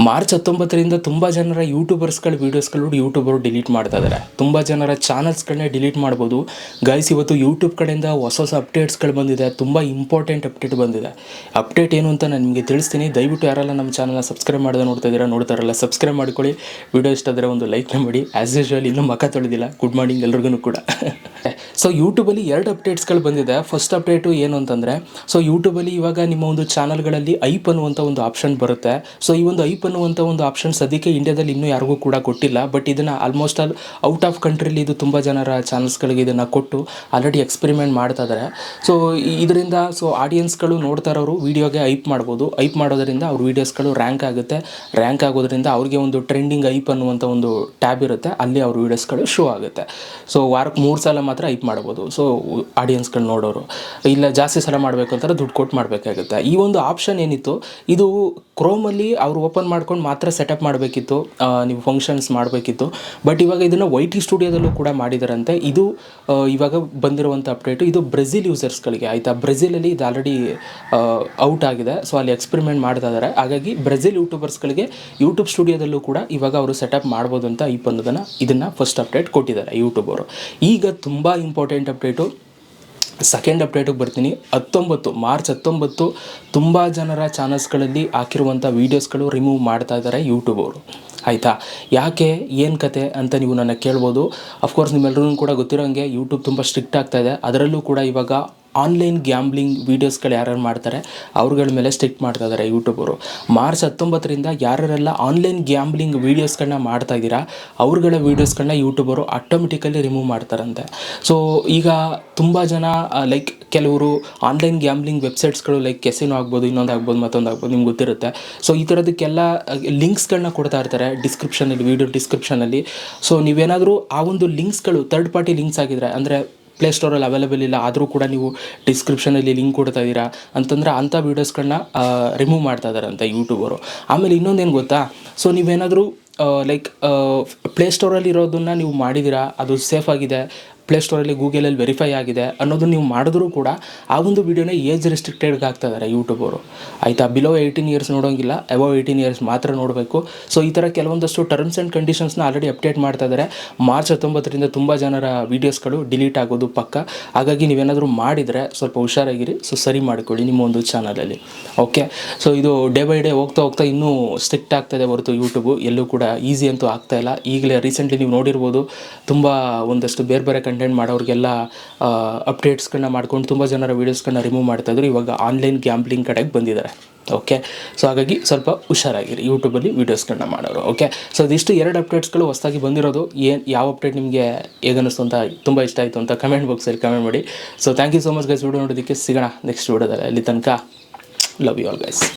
March 19ರಿಂದ ತುಂಬ ಜನರ ಯೂಟ್ಯೂಬರ್ಸ್ಗಳ ವೀಡಿಯೋಸ್ಗಳು YouTuber delete ಮಾಡ್ತಾ ಇದ್ದಾರೆ. ತುಂಬ ಜನರ ಚಾನಲ್ಸ್ಗಳನ್ನೇ ಡಿಲೀಟ್ ಮಾಡ್ಬೋದು. ಗೈಸ್, ಇವತ್ತು ಯೂಟ್ಯೂಬ್ ಕಡೆಯಿಂದ ಹೊಸ ಅಪ್ಡೇಟ್ಸ್ಗಳು ಬಂದಿದೆ. ತುಂಬ ಇಂಪಾರ್ಟೆಂಟ್ ಅಪ್ಡೇಟ್ ಬಂದಿದೆ. ಅಪ್ಡೇಟ್ ಏನು ಅಂತ ನಾನು ನಿಮಗೆ ತಿಳಿಸ್ತೀನಿ. ದಯವಿಟ್ಟು ಯಾರೆಲ್ಲ ನಮ್ಮ ಚಾನಲ್ನ ಸಬ್ಸ್ಕ್ರೈಬ್ ಮಾಡೋದು ನೋಡ್ತಾರಲ್ಲ ಸಬ್ಸ್ಕ್ರೈಬ್ ಮಾಡ್ಕೊಳ್ಳಿ. ವಿಡಿಯೋ ಇಷ್ಟ ಆದರೆ ಒಂದು ಲೈಕ್ನ ಮಾಡಿ. ಆ್ಯಸ್ ಯೂಶ್ವಲ್ ಇನ್ನೂ ಮಕ್ಕ ತೊಳೆದಿಲ್ಲ. ಗುಡ್ ಮಾರ್ನಿಂಗ್ ಎಲ್ರಿಗೂ ಕೂಡ. ಸೊ ಯೂಟ್ಯೂಬಲ್ಲಿ 2 ಅಪ್ಡೇಟ್ಸ್ಗಳು ಬಂದಿದೆ. ಫಸ್ಟ್ ಅಪ್ಡೇಟು ಏನು ಅಂತಂದರೆ, ಸೊ ಯೂಟ್ಯೂಬಲ್ಲಿ ಇವಾಗ ನಿಮ್ಮ ಒಂದು ಚಾನಲ್ಗಳಲ್ಲಿ ಐಪ್ ಅನ್ನುವಂಥ ಒಂದು ಆಪ್ಷನ್ ಬರುತ್ತೆ. ಸೊ ಈ ಒಂದು ಐಪ್ ಅನ್ನುವಂಥ ಒಂದು ಆಪ್ಷನ್ ಸದ್ಯಕ್ಕೆ ಇಂಡಿಯಾದಲ್ಲಿ ಇನ್ನೂ ಯಾರಿಗೂ ಕೂಡ ಕೊಟ್ಟಿಲ್ಲ. ಬಟ್ ಇದನ್ನು ಆಲ್ಮೋಸ್ಟ್ ಆಲ್ ಔಟ್ ಆಫ್ ಕಂಟ್ರಿಲಿ ಇದು ತುಂಬ ಜನರ ಚಾನಲ್ಸ್ಗಳಿಗೆ ಇದನ್ನು ಕೊಟ್ಟು ಆಲ್ರೆಡಿ ಎಕ್ಸ್ಪೆರಿಮೆಂಟ್ ಮಾಡ್ತಾ ಇದ್ದಾರೆ. ಸೊ ಇದರಿಂದ ಆಡಿಯನ್ಸ್ಗಳು ನೋಡ್ತಾ ಇರೋರು ವೀಡಿಯೋಗೆ ಐಪ್ ಮಾಡ್ಬೋದು. ಐಪ್ ಮಾಡೋದರಿಂದ ಅವ್ರ ವೀಡಿಯೋಸ್ಗಳು ರ್ಯಾಂಕ್ ಆಗುತ್ತೆ. ರ್ಯಾಂಕ್ ಆಗೋದ್ರಿಂದ ಅವ್ರಿಗೆ ಒಂದು ಟ್ರೆಂಡಿಂಗ್ ಐಪ್ ಅನ್ನುವಂಥ ಒಂದು ಟ್ಯಾಬ್ ಇರುತ್ತೆ, ಅಲ್ಲಿ ಅವ್ರ ವೀಡಿಯೋಸ್ಗಳು ಶೋ ಆಗುತ್ತೆ. ಸೊ ವಾರಕ್ಕೆ 3 ಸಲ ಮಾತ್ರ ಐಪ್ ಮಾಡ್ಬೋದು. ಸೊ ಆಡಿಯನ್ಸ್ಗಳು ನೋಡೋರು ಇಲ್ಲ ಜಾಸ್ತಿ ಸಲ ಮಾಡಬೇಕು ಅಂತಾರೆ ದುಡ್ಡು ಕೊಟ್ಟು ಮಾಡಬೇಕಾಗುತ್ತೆ. ಈ ಒಂದು ಆಪ್ಷನ್ ಏನಿತ್ತು ಇದು ಕ್ರೋಮಲ್ಲಿ ಅವರು ಓಪನ್ ಮಾಡ್ಕೊಂಡು ಮಾತ್ರ ಸೆಟಪ್ ಮಾಡಬೇಕಿತ್ತು, ನೀವು ಫಂಕ್ಷನ್ಸ್ ಮಾಡಬೇಕಿತ್ತು. ಬಟ್ ಇವಾಗ ಇದನ್ನು YT ಸ್ಟುಡಿಯೋದಲ್ಲೂ ಕೂಡ ಮಾಡಿದಾರಂತೆ. ಇದು ಇವಾಗ ಬಂದಿರುವಂಥ ಅಪ್ಡೇಟು. ಇದು ಬ್ರೆಜಿಲ್ ಯೂಸರ್ಸ್ಗಳಿಗೆ ಆಯಿತಾ. ಬ್ರೆಜಿಲಲ್ಲಿ ಇದು ಆಲ್ರೆಡಿ ಔಟ್ ಆಗಿದೆ. ಸೊ ಅಲ್ಲಿ ಎಕ್ಸ್ಪೆರಿಮೆಂಟ್ ಮಾಡ್ತಾ ಇದ್ದಾರೆ. ಹಾಗಾಗಿ ಬ್ರೆಜಿಲ್ ಯೂಟ್ಯೂಬರ್ಸ್ಗಳಿಗೆ ಯೂಟ್ಯೂಬ್ ಸ್ಟುಡಿಯೋದಲ್ಲೂ ಕೂಡ ಇವಾಗ ಅವರು ಸೆಟಪ್ ಮಾಡ್ಬೋದು ಅಂತ ಇದನ್ನು ಫಸ್ಟ್ ಅಪ್ಡೇಟ್ ಕೊಟ್ಟಿದ್ದಾರೆ ಯೂಟ್ಯೂಬ್ ಅವರು. ಈಗ ತುಂಬ ಇಂಪಾರ್ಟೆಂಟ್ ಅಪ್ಡೇಟು, ಸೆಕೆಂಡ್ ಅಪ್ಡೇಟಿಗೆ ಬರ್ತೀನಿ. ಮಾರ್ಚ್ 19 ತುಂಬ ಜನರ ಚಾನಲ್ಸ್ಗಳಲ್ಲಿ ಹಾಕಿರುವಂಥ ವೀಡಿಯೋಸ್ಗಳು ರಿಮೂವ್ ಮಾಡ್ತಾ ಇದ್ದಾರೆ ಯೂಟ್ಯೂಬ್ ಅವರು, ಆಯಿತಾ. ಯಾಕೆ, ಏನು ಕತೆ ಅಂತ ನೀವು ನನ್ನ ಕೇಳ್ಬೋದು. ಅಫ್ಕೋರ್ಸ್ ನಿಮ್ಮೆಲ್ಲರಿಗೂ ಕೂಡ ಗೊತ್ತಿರೋಂಗೆ ಯೂಟ್ಯೂಬ್ ತುಂಬ ಸ್ಟ್ರಿಕ್ಟ್ ಆಗ್ತಾಯಿದೆ. ಅದರಲ್ಲೂ ಕೂಡ ಇವಾಗ ಆನ್ಲೈನ್ ಗ್ಯಾಂಬ್ಲಿಂಗ್ ವೀಡಿಯೋಸ್ಗಳು ಯಾರ್ಯಾರು ಮಾಡ್ತಾರೆ ಅವ್ರಗಳ ಮೇಲೆ ಸ್ಟ್ರಿಕ್ಟ್ ಮಾಡ್ತಾ ಇದ್ದಾರೆ ಯೂಟ್ಯೂಬರು. ಮಾರ್ಚ್ 19ರಿಂದ ಯಾರ್ಯಾರೆಲ್ಲ ಆನ್ಲೈನ್ ಗ್ಯಾಂಬ್ಲಿಂಗ್ ವೀಡಿಯೋಸ್ಗಳನ್ನ ಮಾಡ್ತಾ ಇದ್ದೀರಾ ಅವ್ರಗಳ ವೀಡಿಯೋಸ್ಗಳನ್ನ ಯೂಟ್ಯೂಬರು ಆಟೋಮೆಟಿಕಲಿ ರಿಮೂವ್ ಮಾಡ್ತಾರಂತೆ. ಸೊ ಈಗ ತುಂಬ ಜನ ಲೈಕ್ ಕೆಲವರು ಆನ್ಲೈನ್ ಗ್ಯಾಂಬ್ಲಿಂಗ್ ವೆಬ್ಸೈಟ್ಸ್ಗಳು ಲೈಕ್ ಕೆಸಿನೋ ಆಗ್ಬೋದು, ಇನ್ನೊಂದು ಆಗ್ಬೋದು, ಮತ್ತೊಂದು ಆಗ್ಬೋದು, ನಿಮ್ಗೆ ಗೊತ್ತಿರುತ್ತೆ. ಸೊ ಈ ಥರದಕ್ಕೆಲ್ಲ ಲಿಂಕ್ಸ್ಗಳನ್ನ ಕೊಡ್ತಾ ಇರ್ತಾರೆ ಡಿಸ್ಕ್ರಿಪ್ಷನಲ್ಲಿ, ವೀಡಿಯೋ ಡಿಸ್ಕ್ರಿಪ್ಷನಲ್ಲಿ. ಸೊ ನೀವೇನಾದರೂ ಆ ಒಂದು ಲಿಂಕ್ಸ್ಗಳು ಥರ್ಡ್ ಪಾರ್ಟಿ ಲಿಂಕ್ಸ್ ಆಗಿದ್ರೆ, ಅಂದರೆ ಪ್ಲೇಸ್ಟೋರಲ್ಲಿ ಅವೈಲೇಬಲ್ ಇಲ್ಲ ಆದರೂ ಕೂಡ ನೀವು ಡಿಸ್ಕ್ರಿಪ್ಷನಲ್ಲಿ ಲಿಂಕ್ ಕೊಡ್ತಾ ಇದ್ದೀರಾ ಅಂತಂದರೆ ಅಂಥ ವೀಡಿಯೋಸ್ಗಳನ್ನ ರಿಮೂವ್ ಮಾಡ್ತಾ ಇದ್ದಾರೆ ಅಂತ ಯೂಟ್ಯೂಬರು. ಆಮೇಲೆ ಇನ್ನೊಂದೇನು ಗೊತ್ತಾ, ಸೊ ನೀವೇನಾದರೂ ಲೈಕ್ ಪ್ಲೇಸ್ಟೋರಲ್ಲಿ ಇರೋದನ್ನು ನೀವು ಮಾಡಿದ್ದೀರಾ, ಅದು ಸೇಫ್ ಆಗಿದೆ, ಪ್ಲೇಸ್ಟೋರಲ್ಲಿ ಗೂಗಲಲ್ಲಿ ವೆರಿಫೈ ಆಗಿದೆ ಅನ್ನೋದನ್ನು ನೀವು ಮಾಡಿದ್ರೂ ಕೂಡ ಆ ಒಂದು ವೀಡಿಯೋನ ಏಜ್ ರೆಸ್ಟ್ರಿಕ್ಟೆಡ್ಗೆ ಆಗ್ತಾ ಇದ್ದಾರೆ ಯೂಟ್ಯೂಬರು, ಆಯಿತಾ. ಬಿಲೋ 18 ಇಯರ್ಸ್ ನೋಡೋಂಗಿಲ್ಲ, ಅಬವ್ 18 ಇಯರ್ಸ್ ಮಾತ್ರ ನೋಡಬೇಕು. ಸೊ ಈ ಥರ ಕೆಲವೊಂದಷ್ಟು ಟರ್ಮ್ಸ್ ಆ್ಯಂಡ್ ಕಂಡೀಷನ್ಸ್ನ ಆಲ್ರೆಡಿ ಅಪ್ಡೇಟ್ ಮಾಡ್ತಾ ಇದ್ದಾರೆ. ಮಾರ್ಚ್ 19ರಿಂದ ತುಂಬ ಜನರ ವೀಡಿಯೋಸ್ಗಳು ಡಿಲೀಟ್ ಆಗೋದು ಪಕ್ಕ. ಹಾಗಾಗಿ ನೀವೇನಾದರೂ ಮಾಡಿದರೆ ಸ್ವಲ್ಪ ಹುಷಾರಾಗಿರಿ. ಸೊ ಸರಿ ಮಾಡಿಕೊಳ್ಳಿ ನಿಮ್ಮ ಒಂದು ಚಾನಲಲ್ಲಿ, ಓಕೆ. ಸೊ ಇದು ಡೇ ಬೈ ಡೇ ಹೋಗ್ತಾ ಇನ್ನೂ ಸ್ಟ್ರಿಕ್ಟ್ ಆಗ್ತಾಯಿದೆ ಹೊರತು ಯೂಟ್ಯೂಬು ಎಲ್ಲೂ ಕೂಡ ಈಸಿ ಅಂತೂ ಆಗ್ತಾಯಿಲ್ಲ. ಈಗಲೇ ರೀಸೆಂಟ್ಲಿ ನೀವು ನೋಡಿರ್ಬೋದು, ತುಂಬ ಒಂದಷ್ಟು ಬೇರೆ ಕಂಟೆಂಟ್ ಮಾಡೋರಿಗೆಲ್ಲ ಅಪ್ಡೇಟ್ಸ್ಗಳನ್ನ ಮಾಡ್ಕೊಂಡು ತುಂಬ ಜನರ ವೀಡಿಯೋಸ್ಗಳನ್ನ ರಿಮೂವ್ ಮಾಡ್ತಾಯಿದ್ರು. ಇವಾಗ ಆನ್ಲೈನ್ ಗ್ಯಾಂಬ್ಲಿಂಗ್ ಕಡೆಗೆ ಬಂದಿದ್ದಾರೆ, ಓಕೆ. ಸೊ ಹಾಗಾಗಿ ಸ್ವಲ್ಪ ಹುಷಾರಾಗಿರಿ ಯೂಟ್ಯೂಬಲ್ಲಿ ವೀಡಿಯೋಸ್ಗಳನ್ನ ಮಾಡೋರು, ಓಕೆ. ಸೊ ಇದಿಷ್ಟು 2 ಅಪ್ಡೇಟ್ಸ್ಗಳು ಹೊಸದಾಗಿ ಬಂದಿರೋದು. ಯಾವ ಅಪ್ಡೇಟ್ ನಿಮಗೆ ಹೇಗನ್ನಿಸ್ತು ಅಂತ, ತುಂಬ ಇಷ್ಟ ಆಯಿತು ಅಂತ ಕಮೆಂಟ್ ಬಾಕ್ಸಲ್ಲಿ ಕಮೆಂಟ್ ಮಾಡಿ. So thank you so much guys video ನೋಡೋದಕ್ಕೆ. ಸಿಗೋಣ ನೆಕ್ಸ್ಟ್ ವಿಡಿಯೋದಲ್ಲಿ. ಅಲ್ಲಿ ತನಕ ಲವ್ ಯು ಆಲ್ ಗೈಸ್.